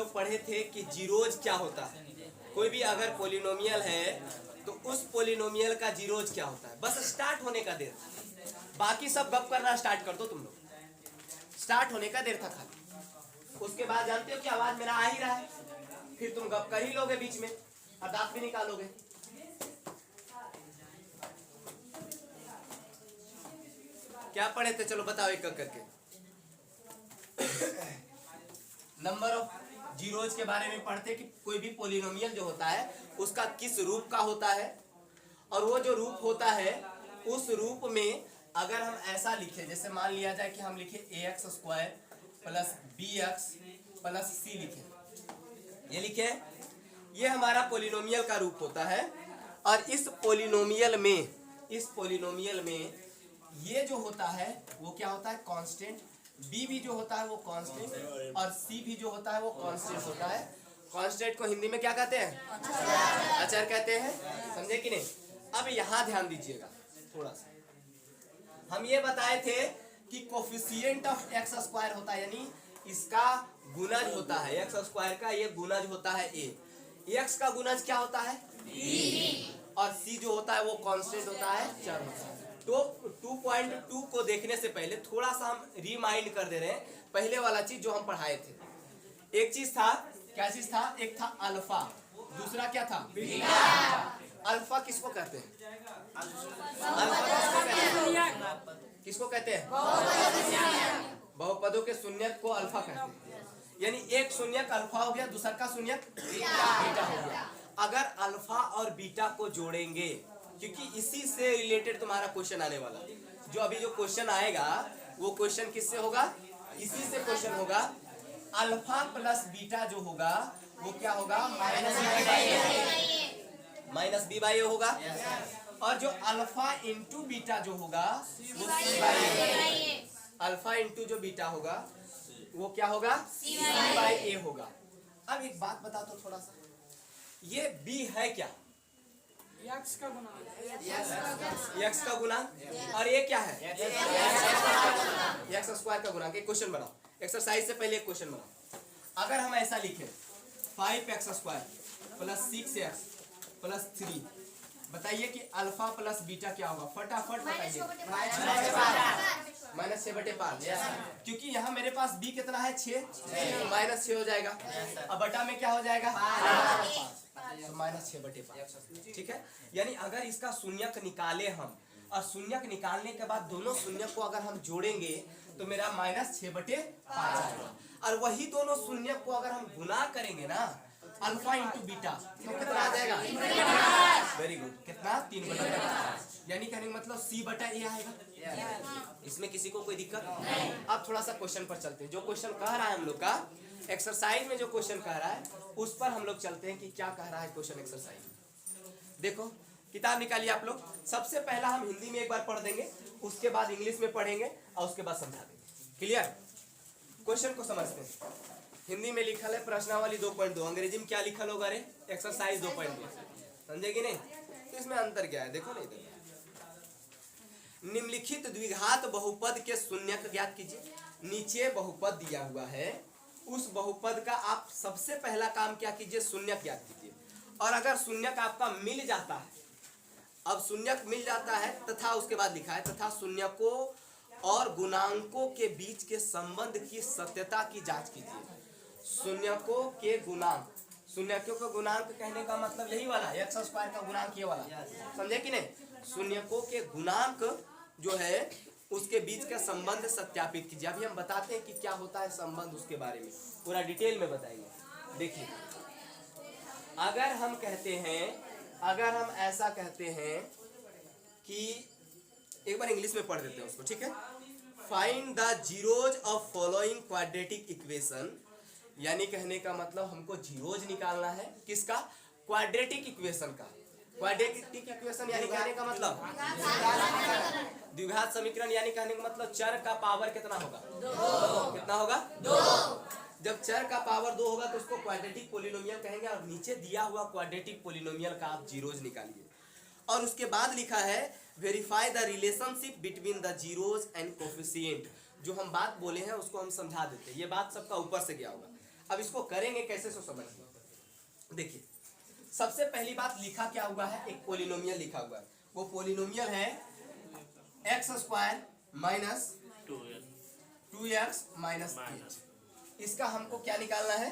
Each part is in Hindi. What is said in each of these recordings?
लोग पढ़े थे कि जीरोज क्या होता है। कोई भी अगर पोलिनोमियल है तो उस पोलिनोमियल का जीरोज क्या होता है, बस स्टार्ट होने का देर था। बाकी सब गप करना स्टार्ट कर दो तुम लोग, स्टार्ट होने का देर था खाली। उसके बाद जानते हो कि आवाज मेरा आ ही रहा है, फिर तुम गप कर ही लोगे बीच में और दांत भी निकालोगे। क्या पढ़े थे, चलो बताओ एक करके। नंबर ऑफ जीरोज के बारे में पढ़ते कि कोई भी पोलिनोमियल जो होता है उसका किस रूप का होता है, और वो जो रूप होता है उस रूप में अगर हम ऐसा लिखे, जैसे मान लिया जाए कि हम लिखे ax square plus bx plus c लिखे, ये लिखे, ये हमारा पोलिनोमियल का रूप होता है। और इस पोलिनोमियल में ये जो होता है वो क्या होता है, कांस्टेंट। b भी जो होता है वो कांस्टेंट, और c भी जो होता है वो कांस्टेंट होता है। कांस्टेंट को हिंदी में क्या कहते हैं, अचर कहते हैं, समझे कि नहीं। अब यहाँ ध्यान दीजिएगा थोड़ा सा, हम ये बताए थे कि कोफिशिएंट ऑफ एक्स स्क्वायर होता है, यानी इसका गुणज होता है, एक्स स्क्वायर का ये गुणज होता है a। एक्स का गुणज क्या होता है b, और c जो होता है वो कांस्टेंट होता है, चर होता है। तो 2.2 को देखने से पहले थोड़ा सा हम रिमाइंड कर दे रहे हैं पहले वाला चीज जो हम पढ़ाए थे। एक चीज था, क्या चीज था, एक था अल्फा, दूसरा क्या था बीटा। अल्फा किसको कहते हैं, अल्फा किसको कहते हैं, बहुपदों के शून्यक को अल्फा कहते हैं। यानी एक शून्यक अल्फा हो गया, दूसरा का शून्यक बीटा हो गया। अगर अल्फा और बीटा को जोड़ेंगे, क्योंकि इसी से रिलेटेड तुम्हारा क्वेश्चन आने वाला, जो अभी जो क्वेश्चन आएगा वो क्वेश्चन किससे होगा, इसी से क्वेश्चन होगा। अल्फा प्लस बीटा जो होगा वो क्या होगा, माइनस बी बाई ए होगा। और जो अल्फा इंटू बीटा जो होगा वो सी बाई ए, अल्फा इंटू जो बीटा होगा वो क्या होगा, सी बाई ए होगा। अब एक बात बता दो थोड़ा सा, ये बी है क्या, यक्स का गुणा, यक्स का गुणा, और ये क्या है, एक्स स्क्वायर का गुणा। क्वेश्चन बनाओ, एक्सरसाइज से पहले एक क्वेश्चन बनाओ। अगर हम ऐसा लिखें 5x square plus 6x plus 3, बताइए कि अल्फा प्लस बीटा क्या होगा, फटाफट बताइए। -6/5, क्योंकि यहाँ मेरे पास b कितना है 6, -6 हो जाएगा। अब बटा में क्या हो जाएगा, तो -6/5, ठीक है। यानी अगर इसका शून्यक निकाले हम, और शून्यक निकालने के बाद दोनों शून्यक को अगर हम जोड़ेंगे तो मेरा -6/5 आएगा। और वही दोनों शून्यक को अगर हम गुना करेंगे ना, अल्फा इंटू बीटा, तो कितना आ जाएगा, वेरी गुड, कितना 3/5, यानी कहने का मतलब c/a आएगा। इसमें किसी को कोई दिक्कत नहीं। अब थोड़ा सा क्वेश्चन पर चलते हैं, जो क्वेश्चन कह रहा है हम लोग का एक्सरसाइज में, जो क्वेश्चन कह रहा है उस पर हम लोग चलते हैं कि क्या कह रहा है क्वेश्चन एक्सरसाइज। देखो किताब निकालिए आप लोग। सबसे पहला हम हिंदी में एक बार पढ़ देंगे, उसके बाद इंग्लिश में पढ़ेंगे और उसके बाद समझा देंगे। क्लियर, क्वेश्चन को समझते हैं। हिंदी में लिखल है प्रश्नावली 2.2, अंग्रेजी में क्या लिखल होगा रे, एक्सरसाइज 2.2, समझे कि नहीं। तो इसमें अंतर क्या है, देखो ना इधर, निम्नलिखित द्विघात बहुपद के शून्यक ज्ञात कीजिए। नीचे बहुपद दिया हुआ है, उस बहुपद का आप सबसे पहला काम क्या कीजिए, शून्यक ज्ञात कीजिए। और अगर शून्यक आपका मिल जाता है, अब शून्यक मिल जाता है तथा उसके बाद लिखा है तथा शून्यकों और गुणांकों के बीच के संबंध की सत्यता की जांच कीजिए। शून्यकों के गुणांक, शून्यकों का गुणांक कहने का मतलब यही वाला, एक्स स्क्वायर का गुणांक ये वाला, समझे कि नहीं। शून्यकों के गुणांक जो है उसके बीच का संबंध सत्यापित कीजिए। अभी हम बताते हैं कि क्या होता है संबंध, उसके बारे में पूरा डिटेल में बताएंगे। देखिए, अगर हम कहते हैं, अगर हम ऐसा कहते हैं कि, एक बार इंग्लिश में पढ़ देते हैं उसको, ठीक है। Find the zeros of following quadratic equation, यानी कहने का मतलब हमको जीरोज निकालना है, किसका, क्वाड्रेटिक इक्वेशन का। क्वाड्रेटिक इक्वेशन यानी कहने का मतलब द्विघात समीकरण, यानी कहने का मतलब चर का पावर कितना होगा, 2। कितना होगा, 2। जब चर का पावर 2 होगा तो उसको क्वाड्रेटिक पोलिनोमियल कहेंगे। और नीचे दिया हुआ क्वाड्रेटिक पोलिनोमियल का आप जीरोज निकालिए। और उसके बाद लिखा है verify the relationship between the zeros and coefficient. जो हम बात बोले हैं उसको हम समझा देते हैं, ये बात सबका ऊपर से गया होगा। अब इसको करेंगे कैसे सो समझिए। देखिए सबसे पहली बात लिखा क्या हुआ है, एक पोलिनोमियल लिखा हुआ है। वो पोलिनोमियल है x square minus 2x minus 8। इसका हमको क्या निकालना है,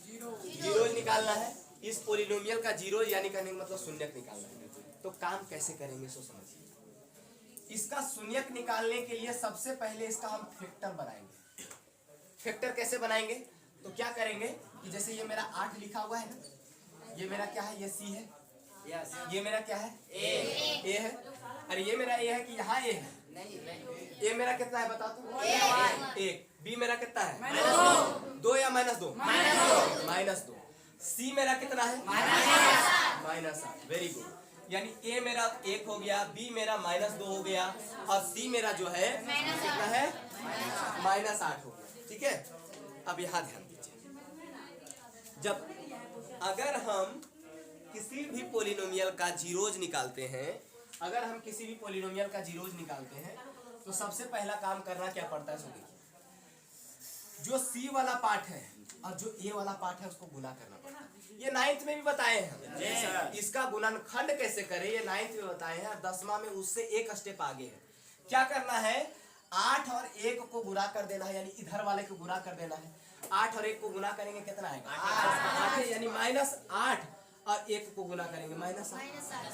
जीरो निकालना है। इस पोलिनोमियल का जीरो यानी कहने का मतलब शून्यक निकालना है। तो काम कैसे करेंगे सो समझिए। इसका शून्यक निकालने के लिए सबसे पहले इसका हम फैक्टर बनाएंगे। फैक्टर कैसे बनाएंगे, तो क्या करेंगे कि जैसे ये मेरा 8 लिखा हुआ है ना, ये मेरा क्या है, ये सी है, ये मेरा क्या है, ए है। अरे ये मेरा ए है कि यहाँ ए है, ए मेरा कितना है बता तो, एक। बी मेरा कितना है, 2 या -2, -2। सी मेरा कितना है, -8। Very good. यानी ए मेरा 1 हो गया, बी मेरा -2 हो गया, और सी मेरा जो है कितना है, -8 हो गया। ठीक है, अब यहाँ ध्यान दीजिए। जब अगर हम किसी भी पोलिनोमियल का जीरोज निकालते हैं, अगर हम किसी भी पोलिनोमियल का जीरोज निकालते हैं तो सबसे पहला काम करना क्या पड़ता है, सो देखिए जो सी वाला पार्ट है और जो ए वाला पार्ट है उसको गुना करना पड़ता है। ये 9th में भी बताए हैं इसका गुणनखंड कैसे करें, ये 9th में बताए हैं। 10वां में उससे एक स्टेप आगे है। क्या करना है, 8 और 1 को गुना कर देना है, यानी इधर वाले को गुना कर देना है। 8 और 1 को गुना करेंगे कितना आएगा, 8, यानी -8, और 1 को गुना करेंगे -8,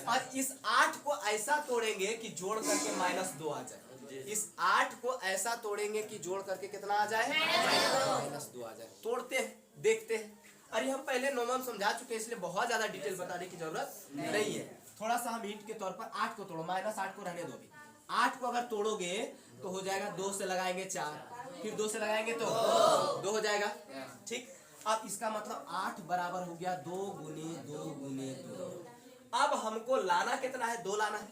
और इस 8 को ऐसा तोड़ेंगे कि जोड़ करके -2 आ जाए। इस 8 को ऐसा तोड़ेंगे कि जोड़ करके कितना आ जाए, -2 आ जाए। तोड़ते हैं, देखते हैं। अरे हम पहले नॉर्मल समझा चुके हैं, इसलिए बहुत ज्यादा डिटेल बताने की जरूरत नहीं है। थोड़ा सा हम हिंट के तौर पर 8 को तोड़ो, -8 को रहने दो अभी। 8 को अगर तोड़ोगे तो हो जाएगा, 2 से लगाएंगे 4, फिर 2 से लगाएंगे तो 2 हो जाएगा। ठीक, अब इसका मतलब 8 बराबर हो गया 2 गुने 2। अब हमको लाना कितना है, 2 लाना है।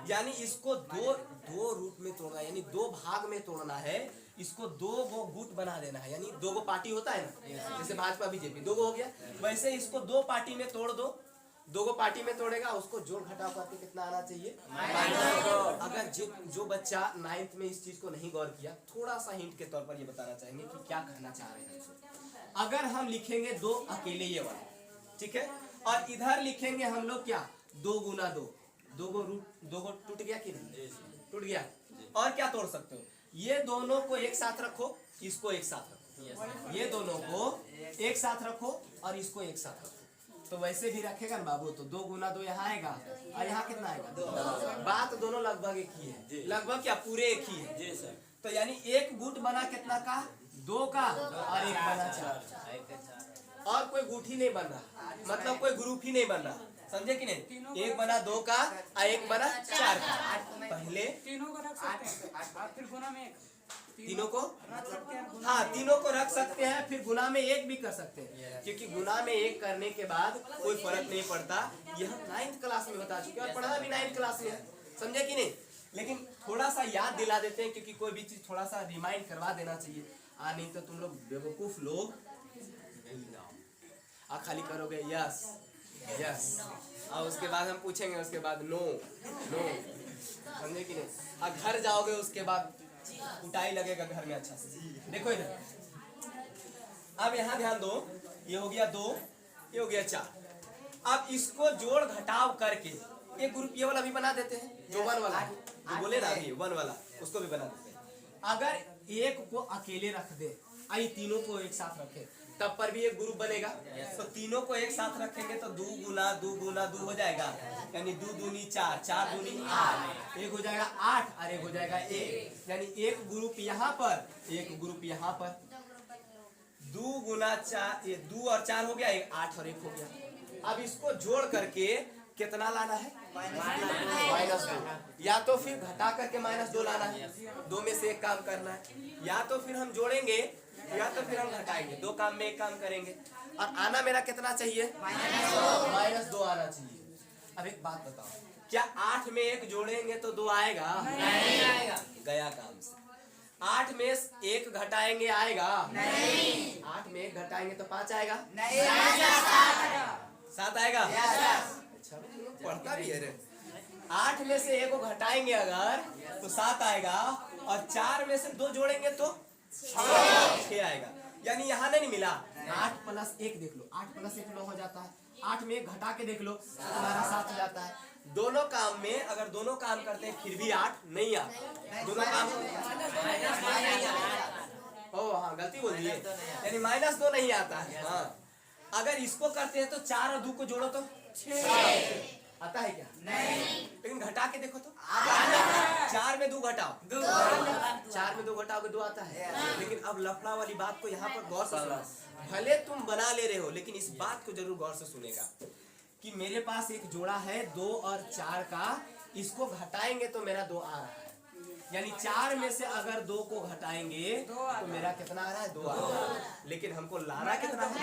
यानी इसको दो रूप में तोड़ना, यानी 2 भाग में तोड़ना है। इसको 2 गो गुट बना देना है, यानी 2 गो पार्टी होता है ना, जैसे भाजपा बीजेपी 2 गो हो गया, वैसे इसको 2 पार्टी में तोड़ दो। 2 गो पार्टी में तोड़ेगा, उसको जोड़ घटाव करके कितना आना चाहिए, अगर जो बच्चा 9th में इस चीज को नहीं गौर किया, थोड़ा सा हिंट के तौर पर ये बताना चाहेंगे कि क्या कहना चाह रहे हैं। अगर हम लिखेंगे 2 अकेले ये वाला, ठीक है, और इधर लिखेंगे हम लोग क्या, 2 गुना 2, 2 गो टूट गया कि नहीं, टूट गया। और क्या तोड़ सकते हो, ये दोनों को एक साथ रखो, इसको एक साथ रखो, ये दोनों को एक साथ रखो और इसको एक साथ रखो, तो वैसे भी रखेगा ना बाबू। तो 2 गुना 2 यहाँ आएगा, और यहाँ कितना आएगा, 2। बात दोनों लगभग एक ही है, लगभग क्या पूरे एक ही है। तो यानी एक गुट बना कितना का, 2 का, और एक बना 4, और कोई गुट ही नहीं बन रहा, मतलब कोई ग्रुप ही नहीं बन रहा, समझे कि नहीं। एक बना 2 का और एक बना 4 का। पहले तीनों को रख सकते हैं, फिर गुना में 1, तीनों को रख सकते हैं। हाँ, तीनों को रख सकते हैं, फिर गुना में 1 भी कर सकते हैं, क्योंकि गुना में 1 करने के बाद कोई फर्क नहीं पड़ता। ये हम 9th क्लास में बता चुके हैं और पढ़ा भी 9th क्लास में है, समझे कि नहीं। लेकिन थोड़ा सा याद दिला देते हैं, क्योंकि कोई भी चीज थोड़ा सा रिमाइंड करवा देना चाहिए। नहीं तो तुम लोग बेवकूफ लोग खाली करोगे यस यस, और उसके बाद हम पूछेंगे, उसके बाद नो, समझे कि नहीं। और घर जाओगे उसके बाद कुटाई लगेगा घर में अच्छा से। देखो इधर, अब यहाँ ध्यान दो, ये हो गया 2, ये हो गया 4। अब इसको जोड़ घटाव करके एक ग्रुप ये वाला भी बना देते हैं, जो 1 वाला है, जो बोले ना ये 1 वाला, उसको भी बना देते हैं। अगर 1 को अकेले रख दे, आई तीनों को एक साथ रखे, तब पर भी एक ग्रुप बनेगा। तो तीनों को एक साथ रखेंगे तो 2 गुना 2 हो जाएगा, यानी 2 दूनी 4, 4 दूनी 8, एक हो जाएगा 8 और एक हो जाएगा 1, यानी एक ग्रुप यहाँ पर, एक ग्रुप यहाँ पर। 2 गुना 4, ये 2 और 4 हो गया, 8 और 1 हो गया। अब इसको जोड़ करके कितना लाना है, -2, या तो फिर घटा करके -2 लाना है, 2 में से एक काम करना है, या तो फिर हम जोड़ेंगे या तो फिर हम घटाएंगे। 2 काम में एक काम करेंगे। और आना मेरा कितना चाहिए, -2 आना चाहिए। अब एक बात बताओ, क्या 8 में 1 जोड़ेंगे तो 2 आएगा, नहीं आएगा, गया काम से। 8 में 1 घटाएंगे आएगा, नहीं। 8 में 1 घटाएंगे तो 5 आएगा, नहीं, 7 आएगा। अच्छा पढ़ता भी है रे। 8 में से 1 को घटाएंगे अगर तो 7 आएगा, और 4 में से 2 जोड़ेंगे तो 6 आएगा। यानी यहाँ नहीं मिला, 8 प्लस 1 देख लो, 8 प्लस 1 9 हो जाता है। 8 में 1 घटा के देख लो तो तुम्हारा 7 हो जाता है। दोनों काम में अगर दोनों काम करते हैं फिर भी 8 नहीं आता। दोनों काम ओ हाँ गलती बोल दिए, यानी -2 नहीं आता है। हाँ अगर इसको करते हैं तो 4 और 2 को जोड़ो तो 6 आता है क्या? नहीं। लेकिन घटा के देखो तो 4 में 2 घटाओ 4 में 2 घटाओ 2 आता है। लेकिन अब लफड़ा वाली बात को यहाँ पर गौर से सुनो। भले तुम बना ले रहे हो लेकिन इस बात को जरूर गौर से सुनेगा कि मेरे पास एक जोड़ा है 2 और 4 का, इसको घटाएंगे तो मेरा 2 आ रहा है। यानी 4 में से अगर 2 को घटाएंगे तो मेरा कितना आ रहा है? 2 आ रहा है। लेकिन हमको लाना कितना है?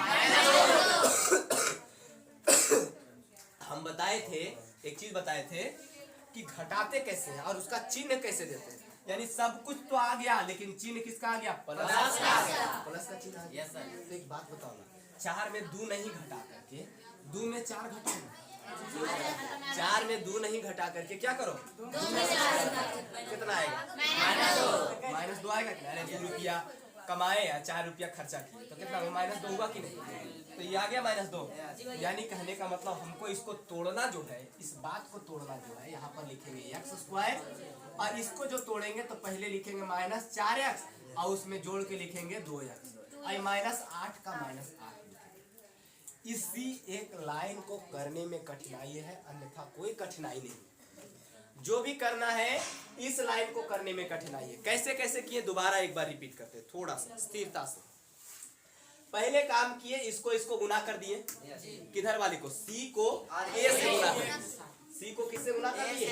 हम बताए थे, एक चीज बताए थे कि घटाते कैसे हैं और उसका चिन्ह कैसे देते हैं। यानी सब कुछ तो आ गया लेकिन चिन्ह किसका आ गया? प्लस का आ गया। प्लस का चिन्ह आ गया। तो एक बात बताओ ना, 4 में 2 नहीं घटा करके 2 में 4 घटाओ। 4 में 2 नहीं घटा करके क्या करो? कितना आएगा? -2 आएगा। अरे 2 रुपया कमाए या 4 रुपया खर्चा किए तो कितना -2 हुआ कि नहीं? तो ये आ गया -2। यानी कहने का मतलब हमको इसको तोड़ना जो है, इस बात को तोड़ना जो है, यहाँ पर लिखेंगे x² और इसको जो तोड़ेंगे तो पहले लिखेंगे -4x और उसमें जोड़ के लिखेंगे 2x और -8 का -8 लिखेंगे। इसी एक लाइन को करने में कठिनाई है, अन्यथा कोई कठिनाई नहीं। जो भी करना है इस लाइन को करने में कठिनाई है। कैसे कैसे किए दोबारा एक बार रिपीट करते हैं थोड़ा सा स्थिरता से। पहले काम किए, इसको गुना कर दिए, किधर वाले को? C को A से गुना कर दिए। C को किससे गुना कर दिए?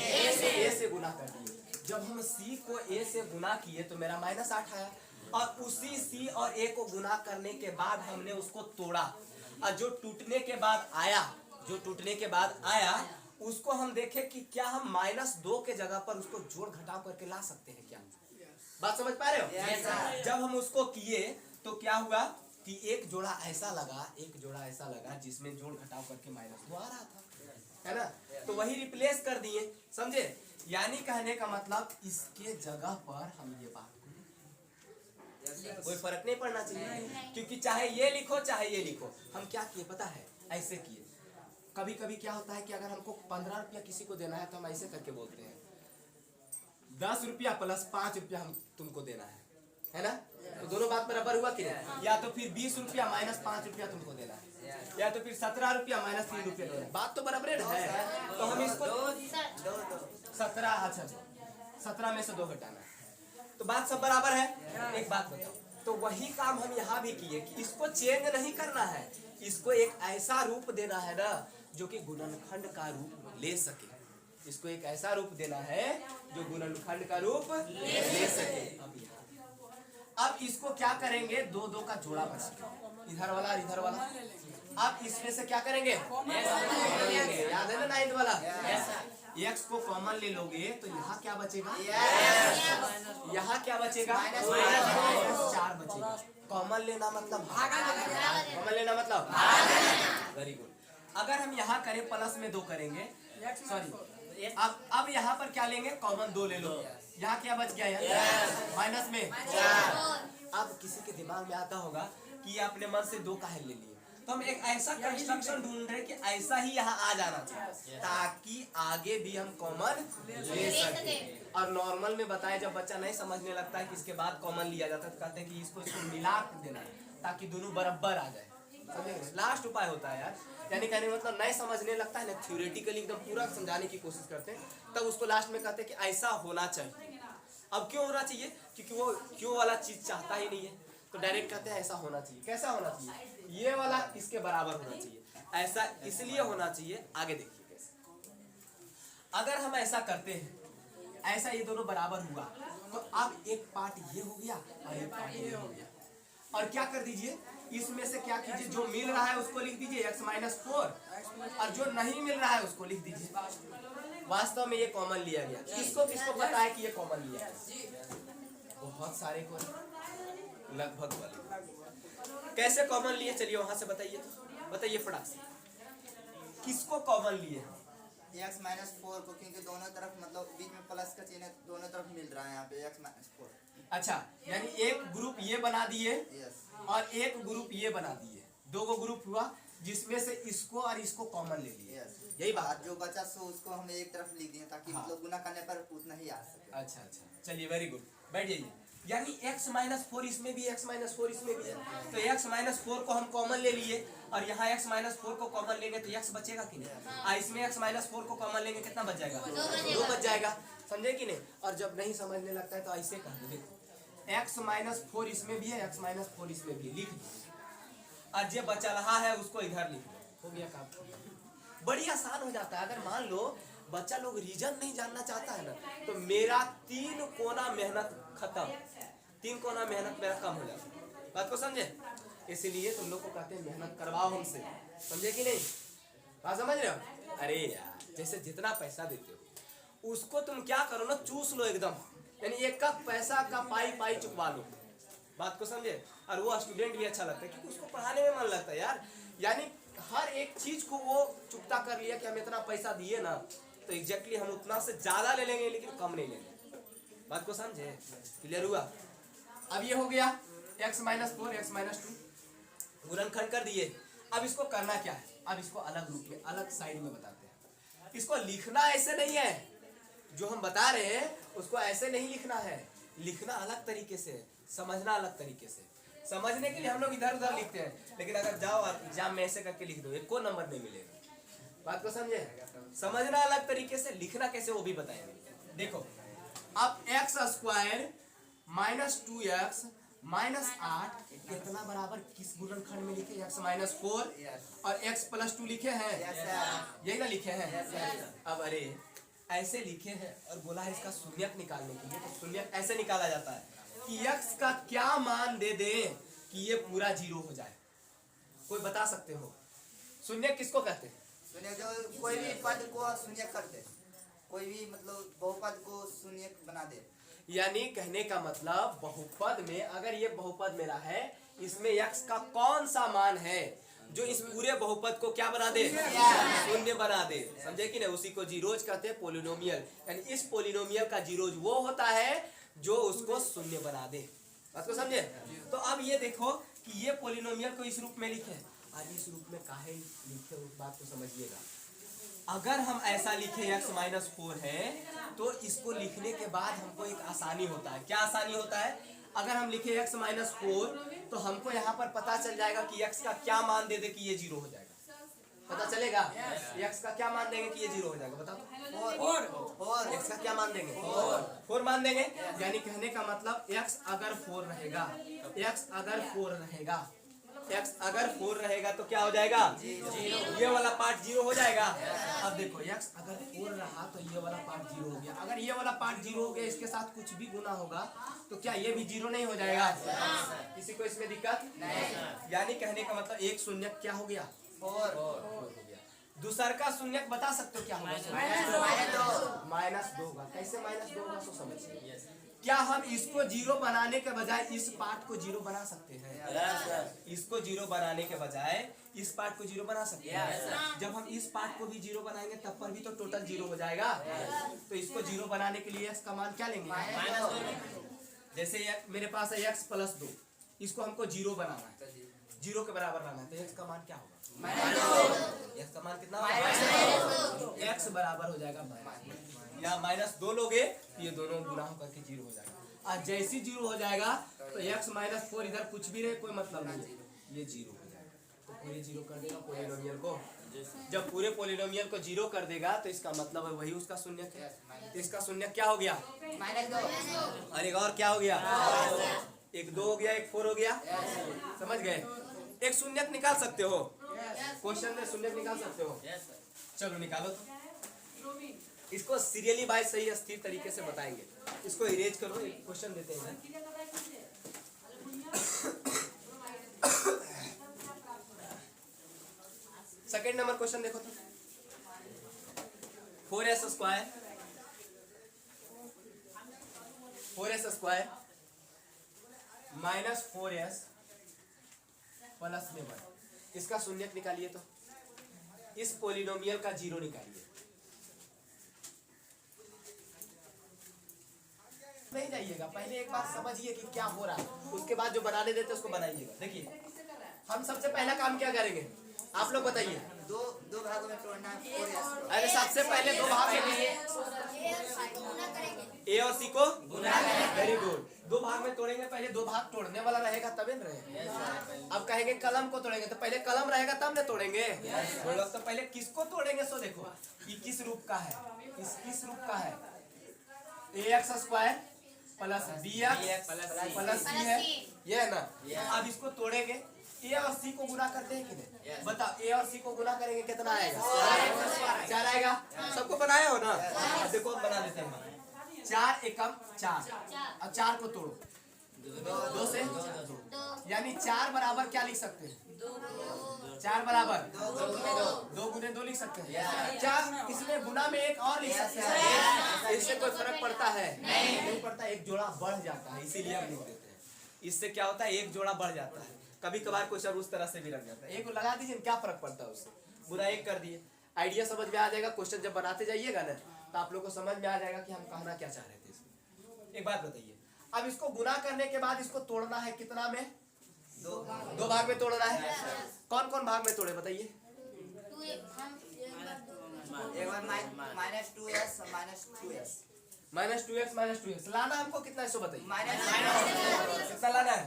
A से गुना कर दिए। जब हम C को A से गुना किए तो मेरा -8 आया और उसी C और A को गुना करने के बाद हमने उसको तोड़ा और जो टूटने के बाद आया उसको हम देखे कि क्या हम -2 के जगह पर उसको जोड़ घटाव करके ला सकते हैं क्या? बात समझ पा रहे हो? जब हम उसको किए तो क्या हुआ कि एक जोड़ा ऐसा लगा जिसमें जोड़ घटाव करके -2 आ रहा था, है ना? तो वही रिप्लेस कर दिए, समझे? यानी कहने का मतलब इसके जगह पर हम ये बात कोई फर्क नहीं पड़ना चाहिए, क्योंकि चाहे ये लिखो चाहे ये लिखो। हम क्या किए पता है? ऐसे किए। कभी कभी क्या होता है कि अगर हमको 15 रुपया किसी को देना है तो हम ऐसे करके बोलते हैं 10 रुपया प्लस 5 रुपया हम तुमको देना है ना? तो दोनों बात बराबर हुआ कि नहीं? या तो फिर 20 रुपया -5 रुपया तुमको देना है, या तो फिर 17 रुपया -3 रुपया देना है। बात तो बराबर है। तो हम इसको 17 में से 2 घटाना है तो बात सब बराबर है। एक बात बताओ, तो वही काम हम यहाँ भी किए कि इसको चेंज नहीं करना है, इसको एक ऐसा रूप देना है ना जो कि गुणनखंड का रूप ले सके। इसको एक ऐसा रूप देना है जो गुणनखंड का रूप ले सके। अब इसको क्या करेंगे? 2 का जोड़ा बचेगा, इधर वाला और इधर वाला। अब इसमें से क्या करेंगे? याद है ना 9th वाला? x को कॉमन ले लोगे तो यहाँ क्या बचेगा? यहाँ क्या बचेगा? -4 बचेगा। कॉमन लेना मतलब वेरी गुड। अगर हम यहाँ करें प्लस में 2 करेंगे, सॉरी अब यहाँ पर क्या लेंगे? कॉमन 2 ले लो। यहाँ क्या बच गया? माइनस में 4। अब किसी के दिमाग में आता होगा कि अपने मन से 2 काहे ले लिए, तो हम एक ऐसा कंस्ट्रक्शन ढूंढ रहे कि ऐसा ही यहाँ आ जाना चाहिए ताकि आगे भी हम कॉमन ले सके। और नॉर्मल में बताए जब बच्चा नहीं समझने लगता है कि इसके बाद कॉमन लिया जाता है तो कहते हैं कि इसको मिला देना ताकि दोनों बराबर आ जाए। समझे? लास्ट उपाय होता है यार। यानी कहने मतलब नहीं समझने लगता है ना, थ्योरेटिकली एकदम पूरा समझाने की कोशिश करते हैं, तब उसको लास्ट में कहते हैं कि ऐसा होना चाहिए। अब क्यों होना चाहिए? क्योंकि वो क्यों वाला चीज चाहता ही नहीं है, तो डायरेक्ट कहते हैं ऐसा होना चाहिए। कैसा होना चाहिए? ये वाला इसके बराबर होना चाहिए। ऐसा इसलिए होना चाहिए, आगे देखिए कैसे। अगर हम ऐसा करते हैं, ऐसा ये दोनों बराबर हुआ तो अब एक पार्ट ये हो गया और एक पार्ट ये हो गया। और क्या कर दीजिए, इसमें से क्या कीजिए, जो मिल रहा है उसको लिख दीजिए x-4 और जो नहीं मिल रहा है उसको लिख दीजिए। वास्तव में ये कॉमन लिया गया। किसको किसको पता है कि ये कॉमन लिया है? बहुत सारे को, लगभग वाले। कैसे कॉमन लिए? चलिए वहां से बताइए फटाक से। किसको कॉमन लिए? x-4 को, क्योंकि दोनों तरफ मतलब बीच में प्लस का चिन्ह दोनों तरफ मिल रहा है यहाँ पे x-4। अच्छा, यानी एक ग्रुप ये बना दिए यस और एक ग्रुप ये बना दिए। दो गो ग्रुप हुआ जिसमें से इसको और इसको कॉमन ले लिए। यही बात। जो बचा सो उसको हम एक तरफ लिख दिए ताकि हाँ। मतलब गुना करने पर उतना ही आ सके। अच्छा अच्छा, चलिए वेरी गुड, बैठ जाइए। यानी x माइनस फोर इसमें भी, x माइनस फोर इसमें भी है, तो x माइनस फोर को हम कॉमन ले लिए और यहाँ x माइनस फोर को कॉमन लेंगे तो x बचेगा कि नहीं। इसमें x माइनस फोर को कॉमन लेंगे कितना बच जाएगा, 2 बच जाएगा, समझे कि नहीं। और जब नहीं समझने लगता है तो ऐसे कर दो, देखो x माइनस फोर इसमें भी है, x माइनस फोर इसमें भी है, लिख दो और जो बचा रहा है उसको इधर लिख दो, हो गया काम। बड़ी आसान हो जाता है। अगर मान लो बच्चा लोग रीजन नहीं जानना चाहता है ना, तो मेरा 3 कोना मेहनत खत्म, 3 कोना मेहनत मेरा कम हो जाता। बात को समझे, इसीलिए तुम लोग को कहते हैं मेहनत करवाओ हमसे, समझे कि नहीं, बात समझ रहे हो। अरे यार जैसे जितना पैसा देते हो उसको तुम क्या करो ना, चूस लो एकदम, यानी एक का पैसा का पाई पाई चुकवा लो, बात को समझे। और वो स्टूडेंट भी अच्छा लगता है क्योंकि उसको पढ़ाने में मन लगता है यार, यानी हर एक चीज को वो चुकता कर लिया कि हम इतना पैसा दिए ना तो एग्जैक्टली हम उतना से ज्यादा ले लेंगे लेकिन कम नहीं लेंगे, बात को समझे, क्लियर हुआ। अब ये हो गया x minus four, x minus two, गुणनखंड कर दिए। अब इसको करना क्या है, अब इसको अलग रूप में, अलग साइड में बताते हैं। इसको लिखना ऐसे नहीं है, जो हम बता रहे हैं उसको ऐसे नहीं लिखना है, लिखना अलग तरीके से, समझना अलग तरीके से। समझने के लिए हम लोग इधर उधर लिखते हैं, लेकिन अगर जाओ एग्जाम में ऐसे करके लिख दो, एक को नंबर नहीं मिलेगा, बात को समझे। समझना अलग तरीके से, लिखना कैसे वो भी बताएंगे। देखो अब x square minus 2x minus 8 कितना बराबर किस गुणनखंड में लिखे, x माइनस 4 और x प्लस 2 लिखे हैं, यही ना लिखे हैं। अब अरे ऐसे लिखे हैं और बोला है इसका शून्यक निकालने के लिए, तो शून्यक ऐसे निकाला जाता है कि x का क्या मान दे दे कि ये पूरा 0 हो जाए। कोई बता सकते हो शून्यक किसको कहते हैं। शून्य जो कोई भी पद को शून्य कर दे, कोई भी मतलब बहुपद को शून्य बना दे, यानी कहने का मतलब बहुपद में अगर ये बहुपद मेरा है, इसमें x का कौन सा मान है जो इस पूरे बहुपद को क्या बना दे, शून्य बना दे, समझे कि नहीं। उसी को जीरोज कहते हैं, पोलिनोमियल। यानी इस पोलिनोमियल का जीरोज वो होता है जो उसको शून्य बना दे, बात को समझे। तो अब ये देखो कि ये पोलिनोमियल को इस रूप में लिखे, आज इस रूप में काहे लिखे उस बात को समझिएगा। अगर हम ऐसा लिखे x माइनस 4 है तो इसको लिखने के बाद हमको एक आसानी होता है। क्या आसानी होता है, अगर हम लिखे x माइनस 4 तो हमको यहाँ पर पता चल जाएगा कि x का क्या मान दे दे कि ये 0 हो जाएगा, पता चलेगा। x का क्या मान देंगे कि ये 0 हो जाएगा, बताओ। 4 x का क्या मान देंगे, 4 मान देंगे। यानी कहने का मतलब x अगर 4 रहेगा, x अगर 4 रहेगा, x अगर 4 रहेगा तो क्या हो जाएगा, ये वाला पार्ट 0 हो जाएगा। अब देखो x अगर 4 रहा तो ये वाला पार्ट 0 हो गया, अगर ये वाला पार्ट 0 हो गया, इसके साथ कुछ भी गुना होगा तो क्या ये भी 0 नहीं हो जाएगा, किसी को इसमें दिक्कत नहीं। यानी कहने का मतलब एक शून्यक क्या हो गया, 4 हो गया। दूसर का शून्यक बता सकते हो क्या होगा, माइनस 2 होगा। कैसे माइनस 2 होगा सो समझिए। क्या हम इसको 0 बनाने के बजाय इस पार्ट को 0 बना सकते हैं, इसको 0 बनाने के बजाय इस पार्ट को 0 बना सकते हैं। जब हम इस पार्ट को भी 0 बनाएंगे तब पर भी तो टोटल 0 हो जाएगा। तो इसको 0 बनाने के लिए x का मान क्या लेंगे, जैसे मेरे पास है x प्लस 2, इसको हमको 0 बनाना है, 0 के बराबर लाना है, तो x का मान क्या होगा, x का मान कितना होगा, x बराबर हो जाएगा या माइनस 2 लोगे ये दोनों गुना होकर के 0 हो जाएगा। और जैसे 0 हो जाएगा तो x माइनस 4 इधर कुछ भी रहे कोई मतलब नहीं, ये 0 हो जाएगा। तो पूरे 0 कर देगा पोलिनोमियल को, जब पूरे पोलिनोमियल को 0 कर देगा तो इसका मतलब है वही उसका शून्यक है। तो इसका शून्यक क्या हो गया, -2। और एक और क्या हो गया, एक 2 हो गया, एक 4 हो गया, समझ गए। एक शून्यक निकाल सकते हो, क्वेश्चन में शून्यक निकाल सकते हो, चलो निकालो। तो इसको सीरियली बाय सही स्थिर तरीके से बताएंगे। इसको इरेज करो, एक क्वेश्चन देते हैं। सेकंड नंबर क्वेश्चन देखो तो, 4s square minus 4s plus में 1, इसका शून्यक निकालिए। तो इस पोलिनोमियल का 0 निकालिए। नहीं जाइएगा, पहले एक बात समझिए कि क्या हो रहा है, उसके बाद जो बनाने देते उसको बनाइएगा। देखिए हम सबसे पहला काम क्या करेंगे आप लोग बताइए। दो दो भागों में तोड़ना है 4s। अरे सबसे पहले दो भाग में ए और सी को वेरी गुड। दो भाग में तोड़ेंगे, पहले दो भाग तोड़ने वाला रहेगा तभी न रहेगा। अब कहेंगे कलम को तोड़ेंगे तो पहले कलम रहेगा तब न तोड़ेंगे। हम लोग तो पहले किसको तोड़ेंगे सो देखो ये किस रूप का है, किस रूप का है ax² plus bx plus c है ये है ना। अब इसको तोड़ेंगे ए और सी को गुना करते हैं कि नहीं बताओ। ए और सी को गुना करेंगे कितना आएगा 4 आएगा। सबको बनाया हो ना। अब देखो हम बना लेते हैं 4 एकम 4। अब 4 को तोड़ो 2 से 2 यानी 4 बराबर क्या लिख सकते हैं 4 बराबर 2 गुने 2 लिख सकते हैं। क्या इसमें गुना में एक और लिख सकते हैं? इससे कोई फर्क पड़ता है नहीं पड़ता। एक जोड़ा बढ़ जाता है इसीलिए हम लिख देते हैं। इससे क्या होता है एक जोड़ा बढ़ जाता है। कभी कभार क्वेश्चन उस तरह से भी लग जाता है। एक लगा दीजिए क्या फर्क पड़ता है उससे। गुना 1 कर दिए आइडिया समझ में आ जाएगा। क्वेश्चन जब बनाते जाइएगा ना तो आप लोग को समझ में आ जाएगा कि हम कहना क्या चाह रहे थे इसमें। एक बात बताइए अब इसको गुना करने के बाद इसको तोड़ना है कितना में 2 भाग में तोड़ना है। कौन कौन भाग में तोड़े बताइए। एक बार -2s -2x लाना हमको कितना है सो बताइए। -4s कितना लाना है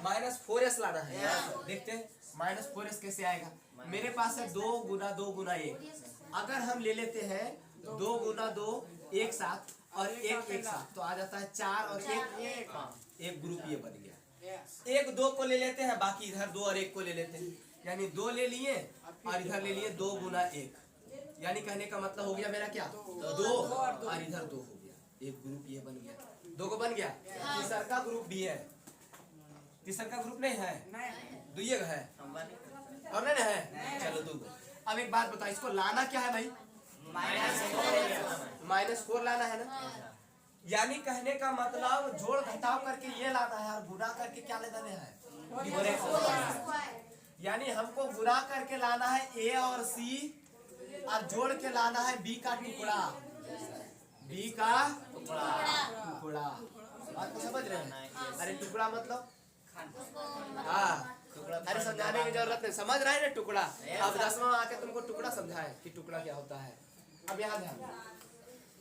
-4s लाना है। देखते हैं -4s कैसे आएगा। मेरे पास है 2 गुना 2 गुना 1। अगर हम ले लेते हैं 2 गुना 2 एक साथ और एक साथ तो आ जाता है 4 और 1 ग्रुप ये बन गया। 1 2 को ले लेते हैं बाकी इधर 2 और 1 को ले लेते हैं यानी 2 ले लिए और इधर ले लिए 2 गुना 1 यानी कहने का मतलब हो गया मेरा क्या 2 और इधर 2 हो गया। एक ग्रुप ये बन गया 2 को बन गया। तीसरा का ग्रुप भी है। तीसरा का ग्रुप नहीं है दुइये है और नहीं है चलो 2। अब एक बात बताओ इसको लाना क्या है भाई -4 लाना है ना। यानी कहने का मतलब जोड़ घटाव करके ये लाना है और गुना करके क्या लेना है। यानी हमको गुना करके लाना है ए और सी और जोड़ के लाना है बी का टुकड़ा। बी का टुकड़ा बात को समझ रहे हैं। अरे टुकड़ा मतलब हाँ अरे समझाने की जरूरत नहीं समझ रहे हैं ना टुकड़ा। अब 10वां आके तुमको टुकड़ा समझाए कि टुकड़ा क्या होता है। अब यहाँ ध्यान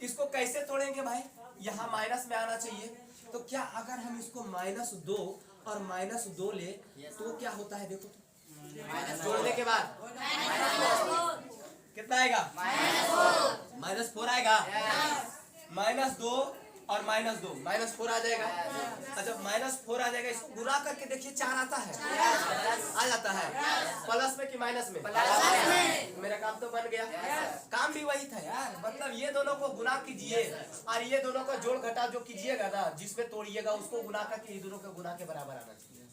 इसको कैसे तोड़ेंगे भाई। यहाँ माइनस में आना चाहिए तो क्या अगर हम इसको -2 और -2 ले तो क्या होता है देखो तो जोड़ने के बाद कितना आएगा -4 आएगा। -2 और -2 -4 आ जाएगा। जब -4 आ जाएगा इसको गुना करके देखिए 4 आता है आ जाता है। प्लस में कि माइनस में मेरा काम तो बन गया। काम भी वही था यार मतलब ये दोनों को गुना कीजिए और ये दोनों का जोड़ घटाव जो कीजिएगा ना जिसमें तोड़िएगा उसको गुना करके ये दोनों के गुना के बराबर आना चाहिए।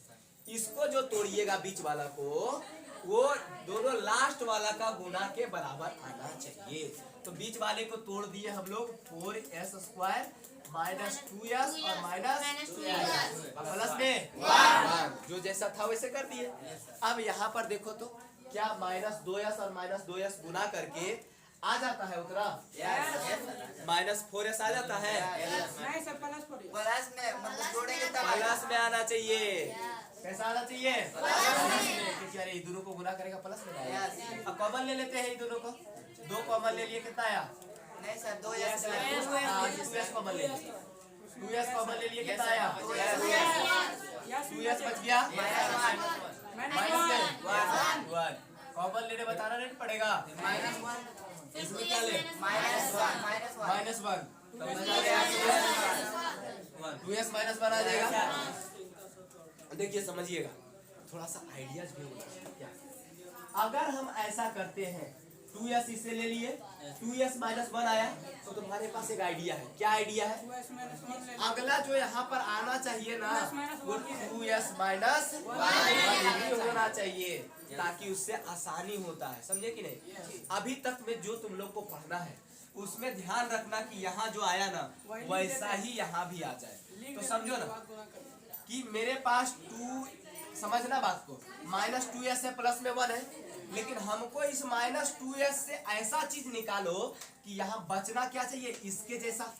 इसको जो तोड़िएगा बीच वाला को वो दोनों लास्ट वाला का गुना के बराबर आना चाहिए। तो बीच वाले को तोड़ दिए हम लोग 4s² -2s और प्लस में 1 जो जैसा था वैसे कर दिए। अब यहाँ पर देखो तो क्या -2s और -2s गुना करके आ जाता है उतना -4s आ जाता है। नहीं सर प्लस में मतलब जोड़ेंगे तब प्लस में आना चाहिए। कैसा आना चाहिए क्योंकि अरे दोनों को गुना करेगा प्लस में आएगा। अब कॉमन ले लेते हैं इन दोनों को 2 कॉमन ले लिए कितना आया नहीं सर 2s 2s कॉमन ले लिए 2s कॉमन ले लिए कितना आया 2s बच गया -1 कॉमन लेने बताना नहीं पड़ेगा। इसमें क्या ले -1 2s -1 आ जाएगा। देखिए समझिएगा थोड़ा सा आइडियाज भी होना चाहिए क्या। अगर हम ऐसा करते हैं 2s इसे ले लिए 2s -1 आया तो तुम्हारे पास एक आइडिया है। क्या आइडिया है अगला जो यहाँ पर आना चाहिए ना वो 2s -1 होना चाहिए ताकि उससे आसानी होता है। समझे कि नहीं। अभी तक में जो तुम लोग को पढ़ना है उसमें ध्यान रखना कि यहाँ जो आया ना वैसा ही यहाँ भी आ जाए। तो समझो ना कि मेरे पास 2 समझना बात को -2s है प्लस में 1 है लेकिन हमको इस -2s से ऐसा चीज निकालो कि यहाँ बचना क्या चाहिए इसके जैसा।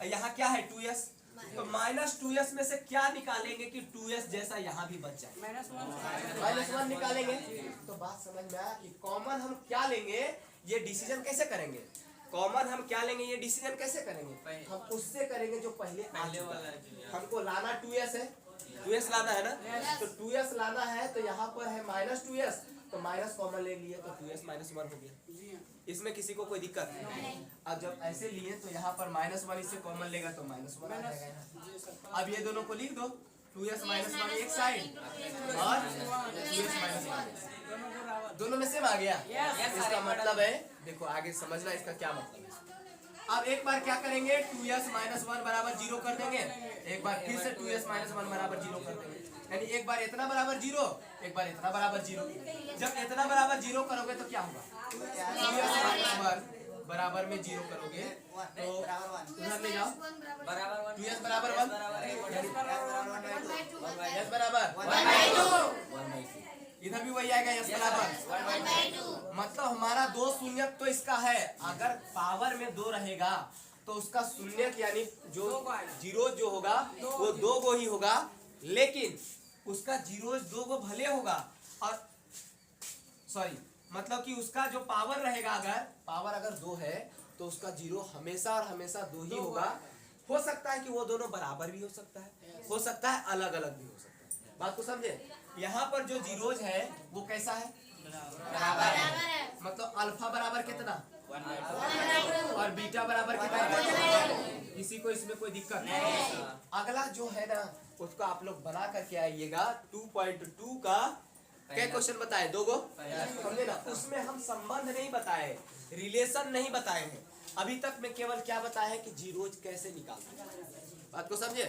यहाँ क्या है 2s तो -2s में से क्या निकालेंगे कि 2s जैसा यहाँ भी बच जाए? -1 -1 निकालेंगे। तो बात समझ में आया कि कॉमन हम क्या लेंगे, ये डिसीजन कैसे करेंगे? कॉमन हम क्या लेंगे, ये डिसीजन कैसे करेंगे? हम उससे करेंगे जो पहले आ चुका है। हमको लाना 2s है, 2s लाना है ना, तो 2s लाना है तो यहाँ पर है -2s, तो माइनस कॉमन ले लिए तो 2s -1 हो गया। इसमें किसी को कोई दिक्कत नहीं। अब जब ऐसे लिए तो यहाँ पर -1 इससे कॉमन लेगा तो -1 आ जाएगा। अब ये दोनों को लिख दो, 2s -1 एक साइड और 2s -1 दोनों में सेम आ गया। इसका मतलब है, देखो आगे समझना इसका क्या मतलब है। अब एक बार क्या करेंगे, 2s -1 बराबर 0 कर देंगे, एक बार फिर से 2s -1 बराबर 0 कर देंगे। यानी एक बार इतना बराबर 0, एक बार इतना बराबर 0। जब इतना बराबर 0 करोगे तो क्या होगा, 2s बराबर में 0 करोगे तो उधर ले जाओ, 2s बराबर 1, s बराबर 1/2, इधर भी वही आएगा, s बराबर। मतलब हमारा 2 शून्यक तो इसका है, अगर पावर में 2 रहेगा तो उसका शून्यक यानी जो जीरो जो होगा वो 2 गो ही होगा, लेकिन उसका जीरो 2 गो भले होगा, और सॉरी मतलब कि उसका जो पावर रहेगा, अगर पावर अगर 2 है तो उसका जीरो हमेशा और हमेशा 2 ही होगा। हो सकता है कि वो दोनों बराबर भी हो सकता है, हो सकता है अलग अलग भी हो सकता है। बात को समझे? यहाँ पर जो जीरोज है वो कैसा है, बराबर है। मतलब अल्फा बराबर कितना, 1/2, और बीटा बराबर कितना, किसी को इसमें कोई दिक्कत नहीं। अगला जो है ना उसको आप लोग बना करके आइएगा, 2.2 का क्या क्वेश्चन बताए, 2 गो समझे ना। उसमें हम संबंध नहीं बताए, रिलेशन नहीं बताए हैं अभी तक में, केवल क्या बताया है कि जीरोज कैसे निकालते हैं। बात को समझे?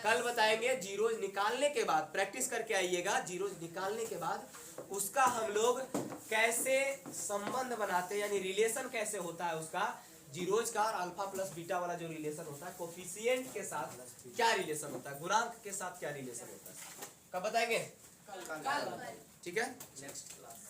कल बताएंगे जीरोज निकालने के बाद, प्रैक्टिस करके आइएगा, जीरोज निकालने के बाद उसका हम लोग कैसे संबंध बनाते हैं, यानी रिलेशन कैसे होता है उसका, जीरोज का और अल्फा प्लस बीटा वाला जो रिलेशन होता है, कोफिशिएंट के साथ क्या रिलेशन होता है, गुणांक के साथ क्या रिलेशन होता है, कब बताएंगे? ठीक है, नेक्स्ट क्लास।